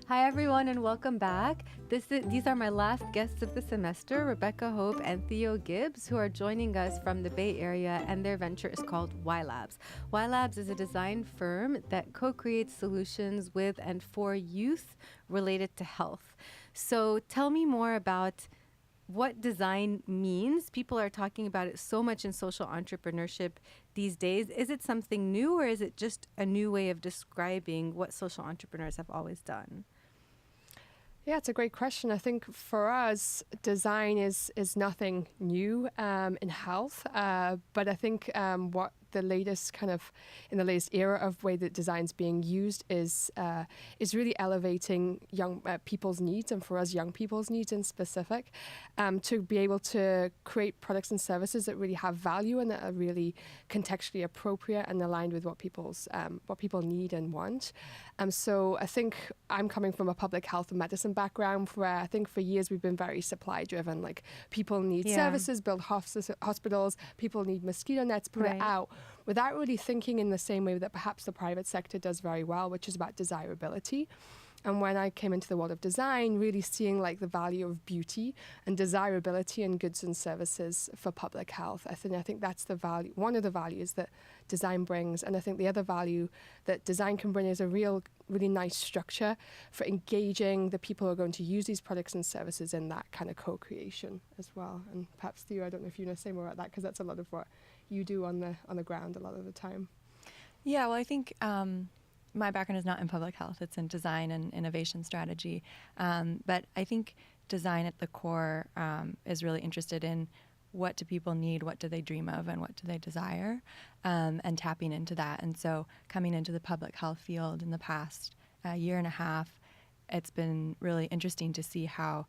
Hi, everyone, and welcome back. These are my last guests of the semester, Rebecca, Hope, and Theo Gibbs, who are joining us from the Bay Area, and their venture is called YLabs. YLabs is a design firm that co-creates solutions with and for youth related to health. So tell me more about what design means. People are talking about it so much in social entrepreneurship these days. Is it something new, or is it just a new way of describing what social entrepreneurs have always done? Yeah, it's a great question. I think for us, design is nothing new in health, but I think what the latest in the latest era of way that design's being used is really elevating young people's needs, and for us, young people's needs in specific, to be able to create products and services that really have value and that are really contextually appropriate and aligned with what people need and want. So I think I'm coming from a public health and medicine background, where I think for years we've been very supply driven. Like, people need services, build hospitals, people need mosquito nets, put it out, without really thinking in the same way that perhaps the private sector does very well, which is about desirability. And when I came into the world of design, really seeing like the value of beauty and desirability in goods and services for public health, I think that's the value, one of the values that design brings. And I think the other value that design can bring is a really nice structure for engaging the people who are going to use these products and services in that kind of co-creation as well. And perhaps, Theo, I don't know if you want to say more about that, because that's a lot of what you do on the ground a lot of the time. Yeah, well, I think my background is not in public health. It's in design and innovation strategy. But I think design at the core is really interested in what do people need, what do they dream of, and what do they desire, and tapping into that. And so coming into the public health field in the past year and a half, it's been really interesting to see how,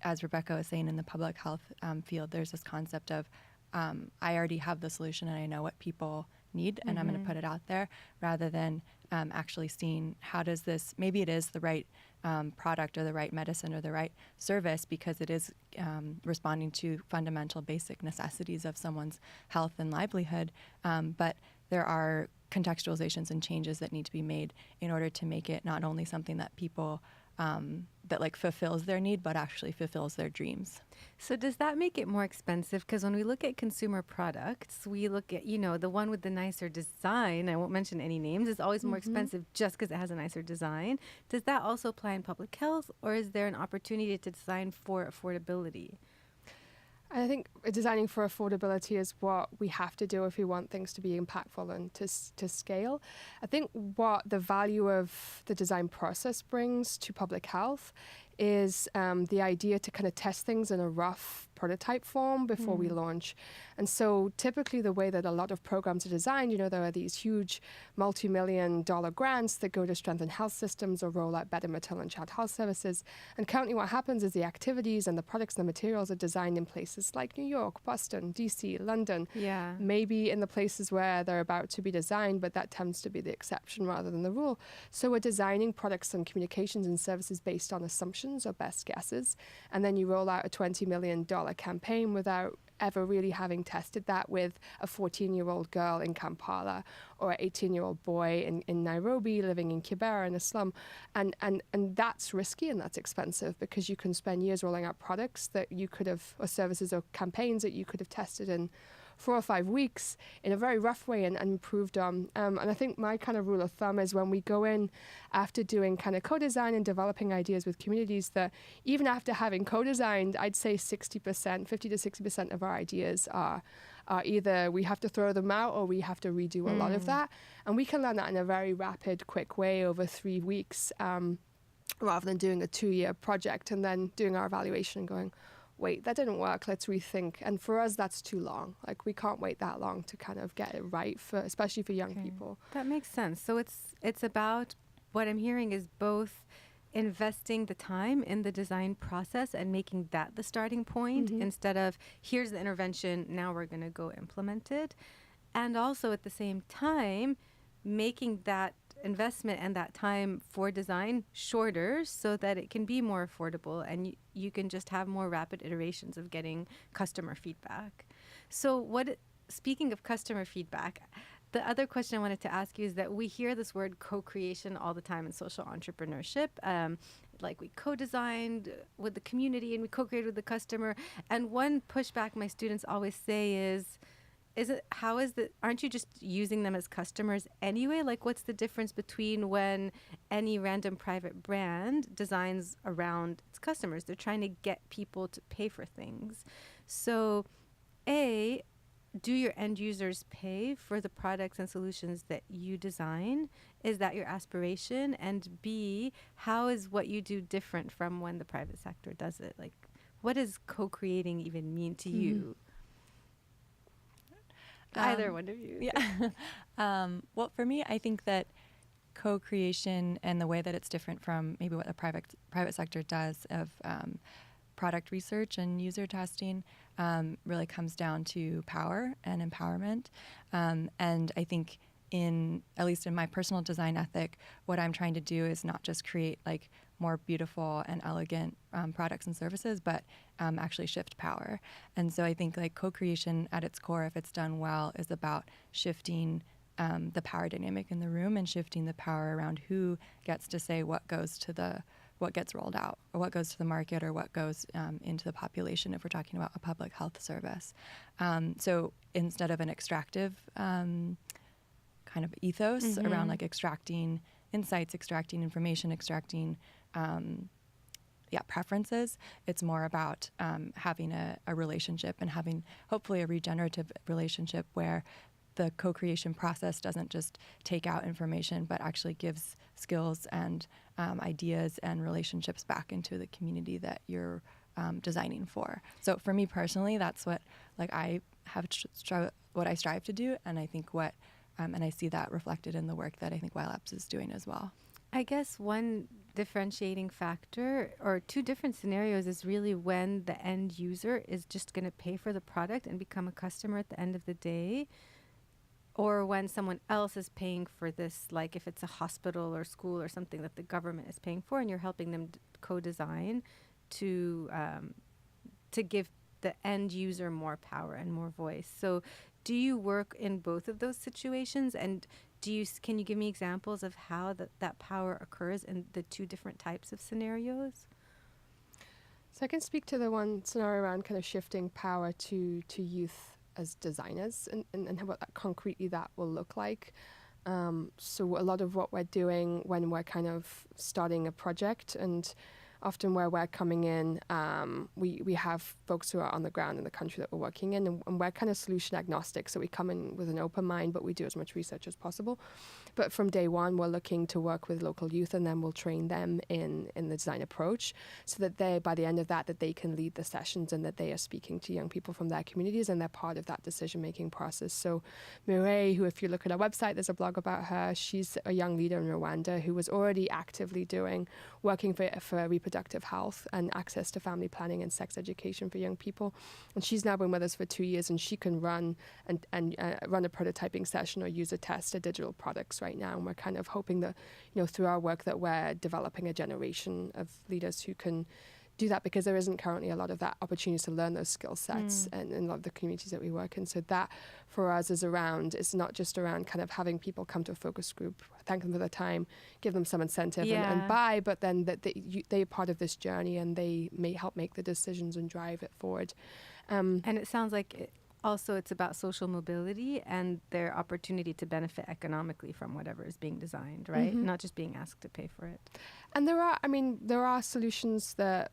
as Rebecca was saying, in the public health field, there's this concept of I already have the solution and I know what people need, and I'm going to put it out there, rather than actually seeing how does this, maybe it is the right product or the right medicine or the right service because it is responding to fundamental basic necessities of someone's health and livelihood, but there are contextualizations and changes that need to be made in order to make it not only something that people that like fulfills their need, but actually fulfills their dreams. So does that make it more expensive? Because when we look at consumer products, we look at, the one with the nicer design, I won't mention any names, is always more expensive just because it has a nicer design. Does that also apply in public health, or is there an opportunity to design for affordability? I think designing for affordability is what we have to do if we want things to be impactful and to scale. I think what the value of the design process brings to public health is the idea to kind of test things in a rough prototype form before we launch. And so typically the way that a lot of programs are designed, there are these huge multi-million-dollar grants that go to strengthen health systems or roll out better maternal and child health services. And currently what happens is the activities and the products and the materials are designed in places like New York, Boston, DC, London, maybe in the places where they're about to be designed, but that tends to be the exception rather than the rule. So we're designing products and communications and services based on assumptions or best guesses, and then you roll out a $20 million campaign without ever really having tested that with a 14-year-old girl in Kampala or an 18-year-old boy in Nairobi living in Kibera in a slum. And that's risky and that's expensive, because you can spend years rolling out products that you could have, or services or campaigns that you could have tested in 4 or 5 weeks in a very rough way and improved on. And I think my kind of rule of thumb is when we go in after doing kind of co-design and developing ideas with communities, that even after having co-designed, I'd say 50 to 60% of our ideas are either we have to throw them out or we have to redo a lot of that. And we can learn that in a very rapid, quick way over 3 weeks, rather than doing a 2-year project and then doing our evaluation and going, wait, that didn't work, let's rethink. And for us, that's too long. Like, we can't wait that long to kind of get it right, especially for young people. That makes sense. So it's about, what I'm hearing is both investing the time in the design process and making that the starting point instead of here's the intervention, now we're going to go implement it. And also at the same time, making that investment and that time for design shorter so that it can be more affordable and you can just have more rapid iterations of getting customer feedback. So speaking of customer feedback, The other question I wanted to ask you is that we hear this word co-creation all the time in social entrepreneurship. Like we co-designed with the community and we co-created with the customer. And one pushback my students always say is aren't you just using them as customers anyway? Like what's the difference between when any random private brand designs around its customers? They're trying to get people to pay for things. So A, do your end users pay for the products and solutions that you design? Is that your aspiration? And B, how is what you do different from when the private sector does it? Like, what does co-creating even mean to you? Either one of you. Yeah. Well, for me, I think that co-creation and the way that it's different from maybe what the private sector does of product research and user testing really comes down to power and empowerment. And I think at least in my personal design ethic, what I'm trying to do is not just create like more beautiful and elegant products and services, but actually shift power. And so I think like co-creation at its core, if it's done well, is about shifting the power dynamic in the room and shifting the power around who gets to say what gets rolled out or what goes to the market or what goes into the population if we're talking about a public health service. So instead of an extractive kind of ethos around like extracting insights, extracting information, extracting preferences, it's more about having a relationship and having hopefully a regenerative relationship where the co-creation process doesn't just take out information, but actually gives skills and ideas and relationships back into the community that you're designing for. So for me personally, that's what I have what I strive to do, and I think and I see that reflected in the work that I think YLabs is doing as well. I guess one differentiating factor or two different scenarios is really when the end user is just going to pay for the product and become a customer at the end of the day, or when someone else is paying for this, like if it's a hospital or school or something that the government is paying for and you're helping them co-design to give the end user more power and more voice. So do you work in both of those situations, and can you give me examples of how that power occurs in the two different types of scenarios? So I can speak to the one scenario around kind of shifting power to youth as designers and what concretely that will look like. So a lot of what we're doing when we're kind of starting a project, and often where we're coming in, we have folks who are on the ground in the country that we're working in, and we're kind of solution agnostic. So we come in with an open mind, but we do as much research as possible. But from day one, we're looking to work with local youth, and then we'll train them in the design approach so that by the end of that they can lead the sessions and that they are speaking to young people from their communities and they're part of that decision-making process. So Mireille, who if you look at our website, there's a blog about her. She's a young leader in Rwanda who was already actively working for reproductive health and access to family planning and sex education for young people. And she's now been with us for 2 years, and she can run run a prototyping session or use a test of digital products right now. And we're kind of hoping that, through our work that we're developing a generation of leaders who can do that, because there isn't currently a lot of that opportunity to learn those skill sets in a lot of the communities that we work in. So that for us it's not just around kind of having people come to a focus group, thank them for their time, give them some incentive and buy, but then that they're part of this journey and they may help make the decisions and drive it forward. And it sounds like also it's about social mobility and their opportunity to benefit economically from whatever is being designed, right? Not just being asked to pay for it. And there are solutions that,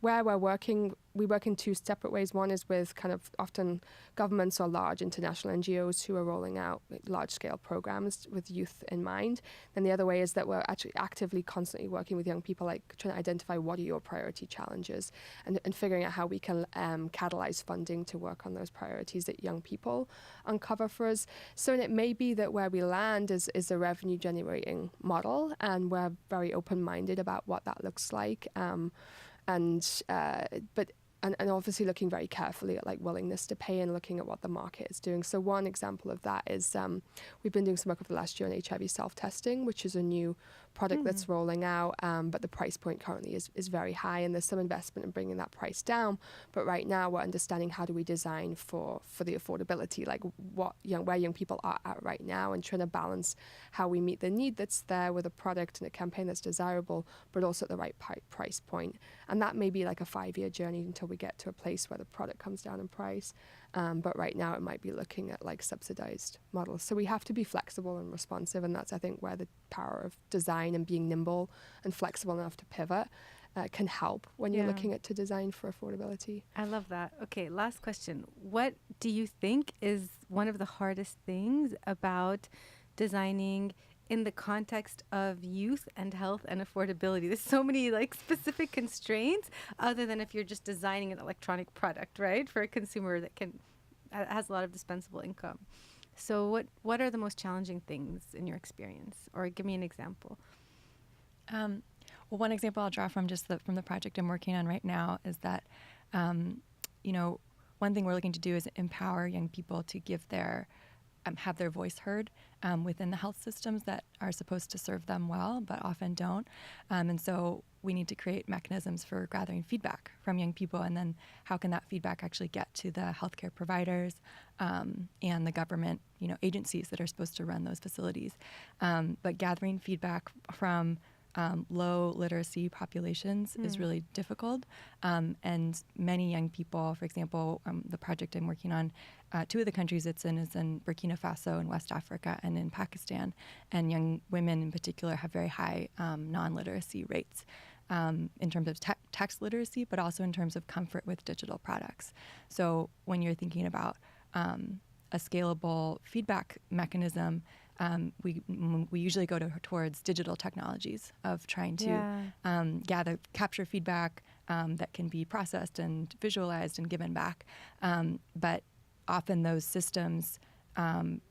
where we're working, we work in two separate ways. One is with kind of often governments or large international NGOs who are rolling out large-scale programs with youth in mind. And the other way is that we're actually actively, constantly working with young people, like trying to identify what are your priority challenges and figuring out how we can catalyze funding to work on those priorities that young people uncover for us. So it may be that where we land is a revenue-generating model, and we're very open-minded about what that looks like. But and obviously looking very carefully at like willingness to pay and looking at what the market is doing. So one example of that is we've been doing some work over the last year on HIV self-testing, which is a new product that's rolling out, but the price point currently is very high, and there's some investment in bringing that price down. But right now we're understanding how do we design for the affordability, like where young people are at right now, and trying to balance how we meet the need that's there with a product and a campaign that's desirable, but also at the right price point. And that may be like a 5-year journey until we get to a place where the product comes down in price. But right now it might be looking at like subsidized models. So we have to be flexible and responsive, and that's, I think, where the power of design and being nimble and flexible enough to pivot can help when you're looking at to design for affordability. I love that. Okay, last question. What do you think is one of the hardest things about designing in the context of youth and health and affordability? There's so many like specific constraints other than if you're just designing an electronic product, right? For a consumer that has a lot of dispensable income. So what are the most challenging things in your experience? Or give me an example. Well, one example I'll draw from from the project I'm working on right now is that, one thing we're looking to do is empower young people to have their voice heard within the health systems that are supposed to serve them well, but often don't. And so we need to create mechanisms for gathering feedback from young people, and then how can that feedback actually get to the healthcare providers and the government, agencies that are supposed to run those facilities. But gathering feedback from low literacy populations is really difficult. And many young people, for example, the project I'm working on, 2 of the countries it's in is in Burkina Faso in West Africa and in Pakistan. And young women in particular have very high non-literacy rates in terms of text literacy, but also in terms of comfort with digital products. So when you're thinking about a scalable feedback mechanism, we usually go towards digital technologies of trying to capture feedback that can be processed and visualized and given back. But often those systems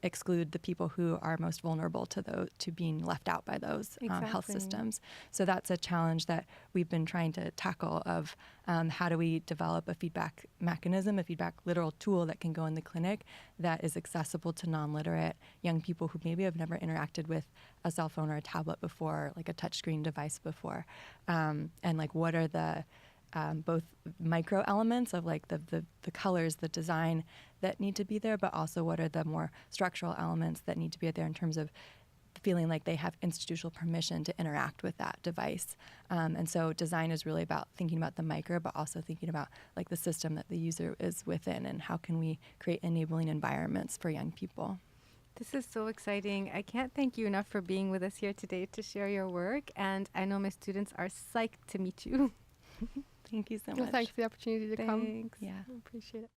exclude the people who are most vulnerable to being left out by those health systems. So that's a challenge that we've been trying to tackle of how do we develop a feedback mechanism, a feedback literal tool that can go in the clinic that is accessible to non-literate young people who maybe have never interacted with a cell phone or a tablet before, like a touchscreen device before. And like what are the both micro elements of like the colors, the design that need to be there, but also what are the more structural elements that need to be there in terms of feeling like they have institutional permission to interact with that device. And so design is really about thinking about the micro, but also thinking about like the system that the user is within, and how can we create enabling environments for young people. This is so exciting. I can't thank you enough for being with us here today to share your work. And I know my students are psyched to meet you. Thank you so much. Well, thanks for the opportunity to come. Thanks. Yeah. I appreciate it.